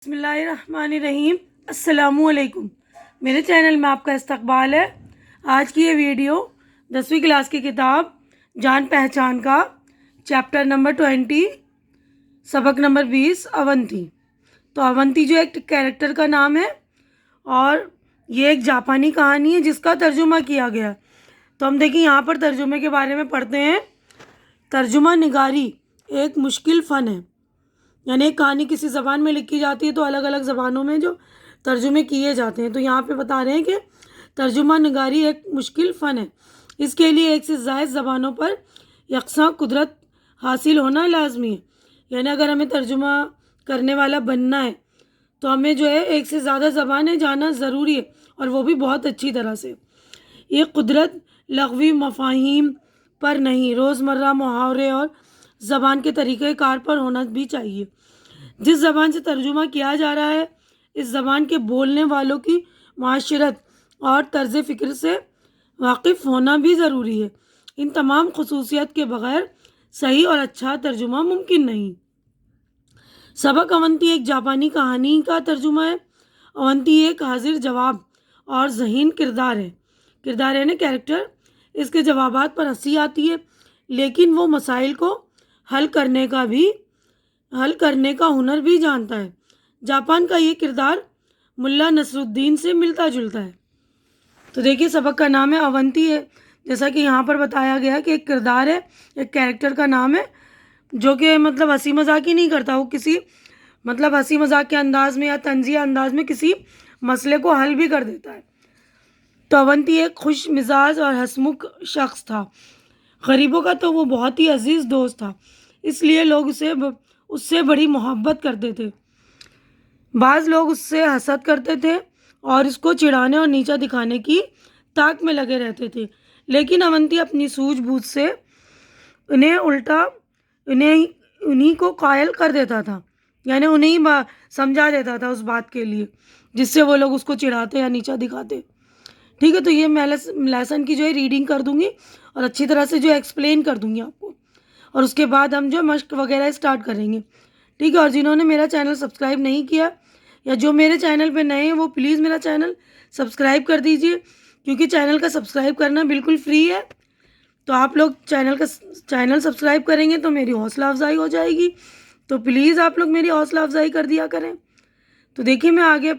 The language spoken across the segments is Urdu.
بسم اللہ الرحمن الرحیم۔ السلام علیکم، میرے چینل میں آپ کا استقبال ہے۔ آج کی یہ ویڈیو 10ویں کلاس کی کتاب جان پہچان کا چیپٹر نمبر 20 سبق نمبر 20 اونتی۔ تو اونتی جو ایک کیریکٹر کا نام ہے اور یہ ایک جاپانی کہانی ہے جس کا ترجمہ کیا گیا۔ تو ہم دیکھیں یہاں پر ترجمے کے بارے میں پڑھتے ہیں۔ ترجمہ نگاری ایک مشکل فن ہے، یعنی ایک کہانی کسی زبان میں لکھی جاتی ہے تو الگ الگ زبانوں میں جو ترجمے کیے جاتے ہیں، تو یہاں پہ بتا رہے ہیں کہ ترجمہ نگاری ایک مشکل فن ہے، اس کے لیے ایک سے زائد زبانوں پر یکساں قدرت حاصل ہونا لازمی ہے۔ یعنی اگر ہمیں ترجمہ کرنے والا بننا ہے تو ہمیں جو ہے ایک سے زیادہ زبانیں جاننا ضروری ہے، اور وہ بھی بہت اچھی طرح سے۔ یہ قدرت لغوی مفاہیم پر نہیں، روزمرہ محاورے اور زبان کے طریقہ کار پر ہونا بھی چاہیے۔ جس زبان سے ترجمہ کیا جا رہا ہے اس زبان کے بولنے والوں کی معاشرت اور طرز فکر سے واقف ہونا بھی ضروری ہے۔ ان تمام خصوصیات کے بغیر صحیح اور اچھا ترجمہ ممکن نہیں۔ سبق اونتی ایک جاپانی کہانی کا ترجمہ ہے۔ اونتی ایک حاضر جواب اور ذہین کردار ہے۔ کردار یعنی کیریکٹر۔ اس کے جوابات پر ہنسی آتی ہے لیکن وہ مسائل کو حل کرنے کا ہنر بھی جانتا ہے۔ جاپان کا یہ کردار ملا نصر الدین سے ملتا جلتا ہے۔ تو دیکھیے سبق کا نام ہے اونتی ہے، جیسا کہ یہاں پر بتایا گیا کہ ایک کردار ہے، ایک کیریکٹر کا نام ہے جو کہ ہنسی مذاق ہی نہیں کرتا، وہ کسی ہنسی مذاق کے انداز میں یا طنزیہ انداز میں کسی مسئلے کو حل بھی کر دیتا ہے۔ تو اونتی ایک خوش مزاج اور ہنسمکھ شخص تھا۔ غریبوں کا تو وہ بہت ہی عزیز دوست تھا، اس لیے لوگ اس سے بڑی محبت کرتے تھے۔ بعض لوگ اس سے حسد کرتے تھے اور اس کو چڑھانے اور نیچا دکھانے کی تاک میں لگے رہتے تھے، لیکن اونتی اپنی سوجھ بوجھ سے انہیں کو قائل کر دیتا تھا، یعنی انہیں سمجھا دیتا تھا اس بات کے لیے جس سے وہ لوگ اس کو چڑھاتے یا نیچا دکھاتے۔ ٹھیک ہے، تو یہ میں لیسن کی جو ہے ریڈنگ کر دوں گی اور اچھی طرح سے جو ایکسپلین کر دوں گی آپ کو، اور اس کے بعد ہم جو مشق وغیرہ اسٹارٹ کریں گے۔ ٹھیک ہے، اور جنہوں نے میرا چینل سبسکرائب نہیں کیا یا جو میرے چینل پہ نئے ہیں وہ پلیز میرا چینل سبسکرائب کر دیجئے، کیونکہ چینل کا سبسکرائب کرنا بالکل فری ہے۔ تو آپ لوگ چینل سبسکرائب کریں گے تو میری حوصلہ افزائی ہو جائے گی، تو پلیز آپ لوگ میری حوصلہ افزائی کر دیا کریں۔ تو دیکھیے میں آگے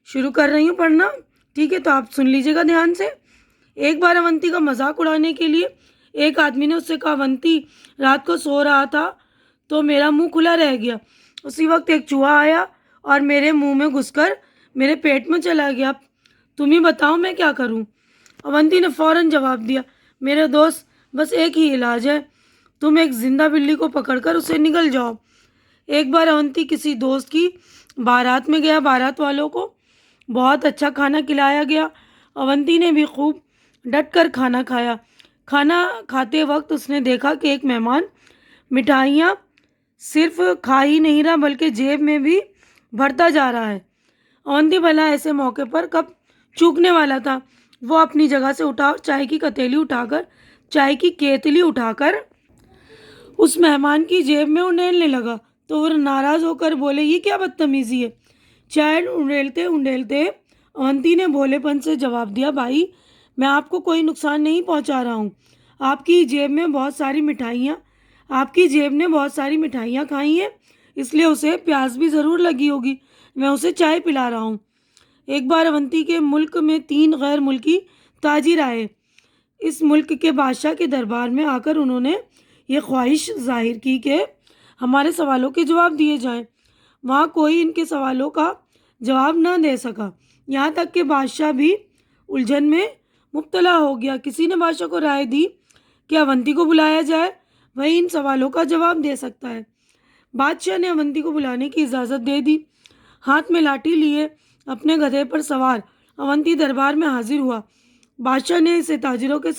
شروع کر رہی ہوں پڑھنا، ٹھیک ہے، تو آپ سن لیجیے گا دھیان سے۔ ایک بار اونتی کا مذاق اڑانے کے لیے ایک آدمی نے اس سے کہا، اونتی رات کو سو رہا تھا تو میرا منہ کھلا رہ گیا، اسی وقت ایک چوہا آیا اور میرے منہ میں گھس کر میرے پیٹ میں چلا گیا، تم ہی بتاؤ میں کیا کروں؟ اونتی نے فوراً جواب دیا، میرے دوست بس ایک ہی علاج ہے، تم ایک زندہ بلی کو پکڑ کر اسے نگل جاؤ۔ ایک بار اونتی کسی دوست کی بارات میں گیا، بارات والوں کو بہت اچھا کھانا کھلایا گیا۔ اونتی نے بھی خوب ڈٹ کر کھانا کھایا۔ کھانا کھاتے وقت اس نے دیکھا کہ ایک مہمان مٹھائیاں صرف کھا ہی نہیں رہا بلکہ جیب میں بھی بھرتا جا رہا ہے۔ اونتی بھلا ایسے موقع پر کب چوکنے والا تھا، وہ اپنی جگہ سے اٹھا اور چائے کی کیتلی اٹھا کر اس مہمان کی جیب میں انڈیلنے لگا، تو وہ ناراض ہو کر بولے، یہ کیا بدتمیزی ہے؟ چائے انڈیلتے انڈیلتے اونتی نے بھولے پن سے جواب دیا، بھائی میں آپ کو کوئی نقصان نہیں پہنچا رہا ہوں، آپ کی جیب نے بہت ساری مٹھائیاں کھائی ہیں، اس لیے اسے پیاس بھی ضرور لگی ہوگی، میں اسے چائے پلا رہا ہوں۔ ایک بار اونتی کے ملک میں 3 غیر ملکی تاجر آئے۔ اس ملک کے بادشاہ کے دربار میں آ کر انہوں نے یہ خواہش ظاہر کی کہ ہمارے سوالوں کے جواب دیے جائیں۔ وہاں کوئی ان کے سوالوں کا جواب نہ دے سکا، یہاں تک کہ بادشاہ بھی الجھن میں مبتلا ہو گیا۔ کسی نے بادشاہ کو رائے دی کہ اونتی کو بلایا جائے، وہی ان سوالوں کا جواب دے سکتا ہے۔ بادشاہ نے اونتی کو بلانے کی اجازت دے دی۔ ہاتھ میں لاٹھی لیے اپنے گدھے پر سوار اونتی دربار میں حاضر ہوا۔ بادشاہ نے اسے تاجروں کے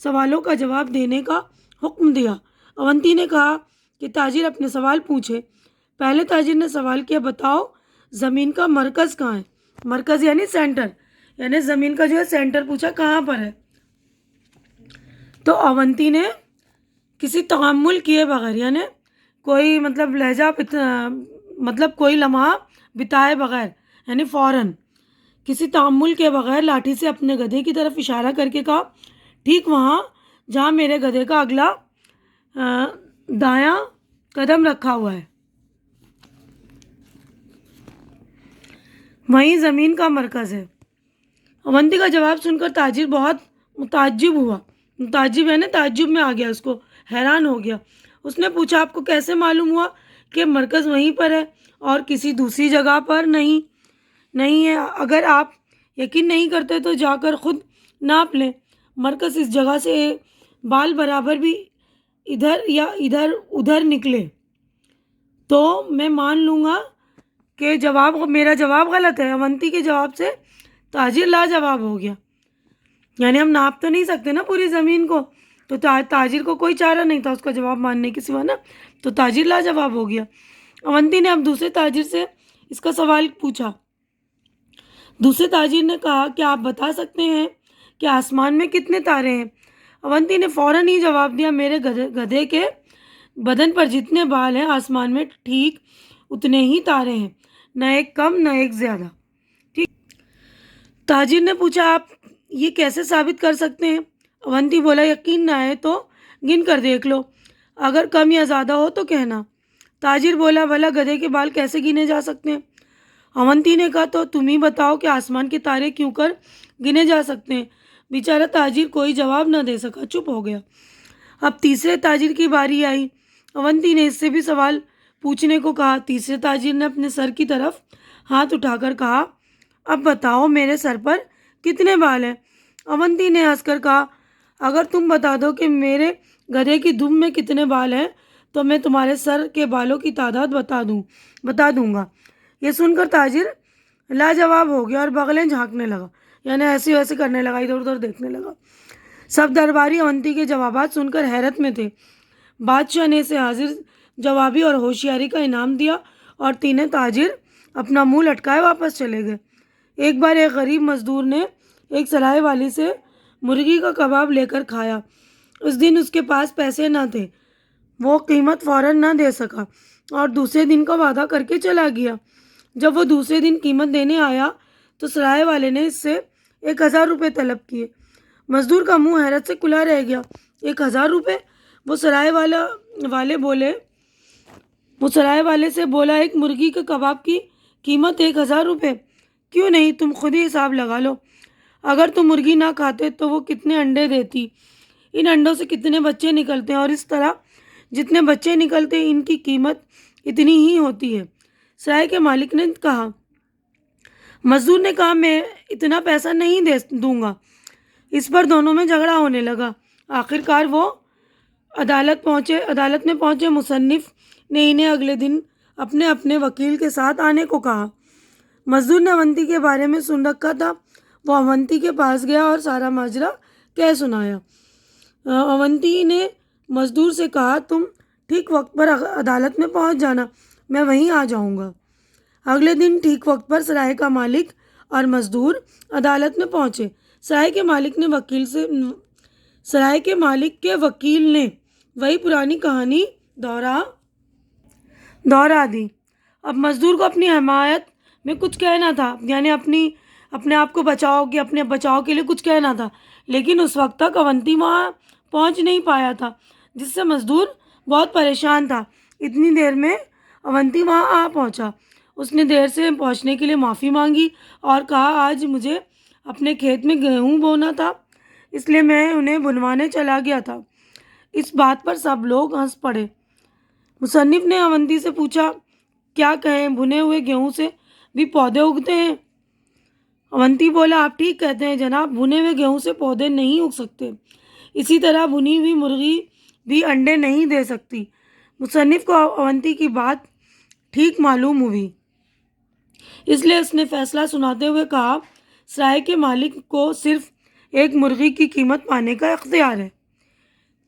سوالوں کا جواب دینے کا حکم دیا۔ اونتی نے کہا کہ تاجر اپنے سوال پوچھے۔ پہلے تاجر نے سوال کیا، بتاؤ زمین کا مرکز کہاں ہے؟ مرکز یعنی سینٹر، یعنی زمین کا جو ہے سینٹر پوچھا کہاں پر ہے؟ تو اونتی نے کسی تحمل کیے بغیر، یعنی کوئی کوئی لمحہ بتائے بغیر یعنی فوراً کسی تعمل کے بغیر لاٹھی سے اپنے گدھے کی طرف اشارہ کر کے کہا ٹھیک وہاں جہاں میرے گدھے کا اگلا دایاں قدم رکھا ہوا ہے وہیں زمین کا مرکز ہے۔ اونتی کا جواب سن کر تاجر بہت متعجب ہوا، متعجب ہے نا تعجب میں آ گیا، اس کو حیران ہو گیا۔ اس نے پوچھا آپ کو کیسے معلوم ہوا کہ مرکز وہیں پر ہے اور کسی دوسری جگہ پر نہیں ہے؟ اگر آپ یقین نہیں کرتے تو جا کر خود ناپ لیں، مرکز اس جگہ سے بال برابر بھی ادھر یا ادھر نکلے تو میں مان لوں گا کہ میرا جواب غلط ہے۔ اونتی کے جواب سے تاجر لاجواب ہو گیا، یعنی ہم ناپ تو نہیں سکتے نا پوری زمین کو، تو تاجر کو کوئی چارہ نہیں تھا اس کا جواب ماننے کے سوا نا، تو تاجر لاجواب ہو گیا۔ اونتی نے اب دوسرے تاجر سے اس کا سوال پوچھا۔ دوسرے تاجر نے کہا کہ آپ بتا سکتے ہیں کہ آسمان میں کتنے تارے ہیں؟ اونتی نے فوراً ہی جواب دیا میرے گدھے کے بدن پر جتنے بال ہیں آسمان میں ٹھیک اتنے ہی تارے ہیں، نہ ایک کم نہ ایک زیادہ۔ ٹھیک۔ تاجر نے پوچھا آپ یہ کیسے ثابت کر سکتے ہیں؟ اونتی بولا یقین نہ آئے تو گن کر دیکھ لو، اگر کم یا زیادہ ہو تو کہنا۔ تاجر بولا بھلا گدھے کے بال کیسے گنے جا سکتے ہیں؟ اونتی نے کہا تو تم ہی بتاؤ کہ آسمان کے تارے کیوں کر گنے جا سکتے ہیں؟ بیچارہ تاجر کوئی جواب نہ دے سکا، چپ ہو گیا۔ اب تیسرے تاجر کی باری آئی۔ اونتی نے اس سے بھی سوال پوچھنے کو کہا۔ تیسرے تاجر نے اپنے سر کی طرف ہاتھ اٹھا کر کہا اب بتاؤ میرے سر پر کتنے بال ہیں؟ اونتی نے ہنس کر کہا اگر تم بتا دو کہ میرے گدھے کی دم میں کتنے بال ہیں تو میں تمہارے سر کے بالوں کی تعداد بتا دوں گا۔ یہ سن کر تاجر لاجواب ہو گیا اور بغلیں جھانکنے لگا، یعنی ایسے ویسے کرنے لگا، ادھر ادھر دیکھنے لگا۔ سب درباری اونتی کے جوابات سن کر حیرت میں تھے۔ بادشاہ نے اسے حاضر جوابی اور ہوشیاری کا انعام دیا اور تینوں تاجر اپنا منہ لٹکائے واپس چلے گئے۔ ایک بار ایک غریب مزدور نے ایک سرائے والی سے مرغی کا کباب لے کر کھایا۔ اس دن اس کے پاس پیسے نہ تھے، وہ قیمت فوراً نہ دے سکا اور دوسرے دن کا وعدہ کر کے چلا گیا۔ جب وہ دوسرے دن قیمت دینے آیا تو سرائے والے نے اس سے 1000 روپے طلب کیے۔ مزدور کا منہ حیرت سے کھلا رہ گیا۔ 1000 روپے؟ وہ سرائے والے سے بولا ایک مرغی کے کباب کی قیمت 1000 روپے؟ کیوں نہیں، تم خود ہی حساب لگا لو، اگر تم مرغی نہ کھاتے تو وہ کتنے انڈے دیتی، ان انڈوں سے کتنے بچے نکلتے ہیں، اور اس طرح جتنے بچے نکلتے ان کی قیمت اتنی ہی ہوتی ہے۔ سرائے کے مالک نے کہا۔ مزدور نے کہا میں اتنا پیسہ نہیں دوں گا۔ اس پر دونوں میں جھگڑا ہونے لگا۔ آخرکار وہ عدالت میں پہنچے۔ مصنف نے انہیں اگلے دن اپنے وکیل کے ساتھ آنے کو کہا۔ مزدور نے اونتی کے بارے میں سن رکھا تھا، وہ اونتی کے پاس گیا اور سارا ماجرا کہہ سنایا۔ اونتی نے مزدور سے کہا تم ٹھیک وقت پر عدالت میں پہنچ جانا، میں وہیں آ جاؤں گا۔ اگلے دن ٹھیک وقت پر سرائے کا مالک اور مزدور عدالت میں پہنچے۔ سرائے کے وکیل نے وہی پرانی کہانی دہرا دی۔ اب مزدور کو اپنی حمایت میں کچھ کہنا تھا، یعنی اپنے آپ کو اپنے بچاؤ کے لیے کچھ کہنا تھا، لیکن اس وقت تک اونتی وہاں پہنچ نہیں پایا تھا، جس سے مزدور بہت پریشان تھا۔ اتنی دیر میں اونتی وہاں آ پہنچا۔ اس نے دیر سے پہنچنے کے لیے معافی مانگی اور کہا آج مجھے اپنے کھیت میں گیہوں بونا تھا، اس لیے میں انہیں بنوانے چلا گیا تھا۔ اس بات پر سب لوگ ہنس پڑے۔ مصنف نے اونتی سے پوچھا کیا کہیں بھنے ہوئے گیہوں سے بھی پودے اگتے ہیں؟ اونتی بولا آپ ٹھیک کہتے ہیں جناب، بھنے ہوئے گیہوں سے پودے نہیں اگ سکتے، اسی طرح بھنی ہوئی مرغی بھی انڈے نہیں دے سکتی۔ مصنف کو اونتی کی بات ٹھیک معلوم ہوئی، اس لیے اس نے فیصلہ سناتے ہوئے کہا سرائے کے مالک کو صرف ایک مرغی کی قیمت پانے کا اختیار ہے۔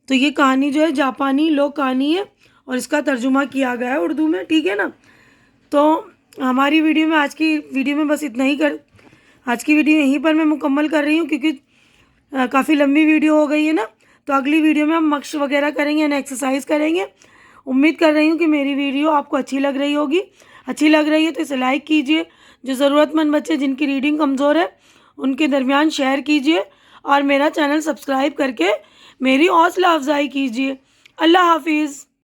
تو یہ کہانی جو ہے جاپانی لوک کہانی ہے اور اس کا ترجمہ کیا گیا ہے اردو میں، ٹھیک ہے نا؟ تو ہماری ویڈیو میں آج کی ویڈیو میں بس اتنا ہی آج کی ویڈیو یہیں پر میں مکمل کر رہی ہوں، کیونکہ کافی لمبی ویڈیو ہو گئی ہے نا۔ تو اگلی ویڈیو میں ہم مشق وغیرہ کریں گے، یعنی ایکسرسائز کریں گے۔ امید کر رہی ہوں کہ میری ویڈیو آپ کو اچھی لگ رہی ہوگی۔ اچھی لگ رہی ہے تو اسے لائک کیجیے، جو ضرورت مند بچے جن کی ریڈنگ کمزور ہے ان کے درمیان شیئر کیجیے، اور میرا چینل سبسکرائب کر کے میری حوصلہ افزائی کیجیے۔ اللہ حافظ۔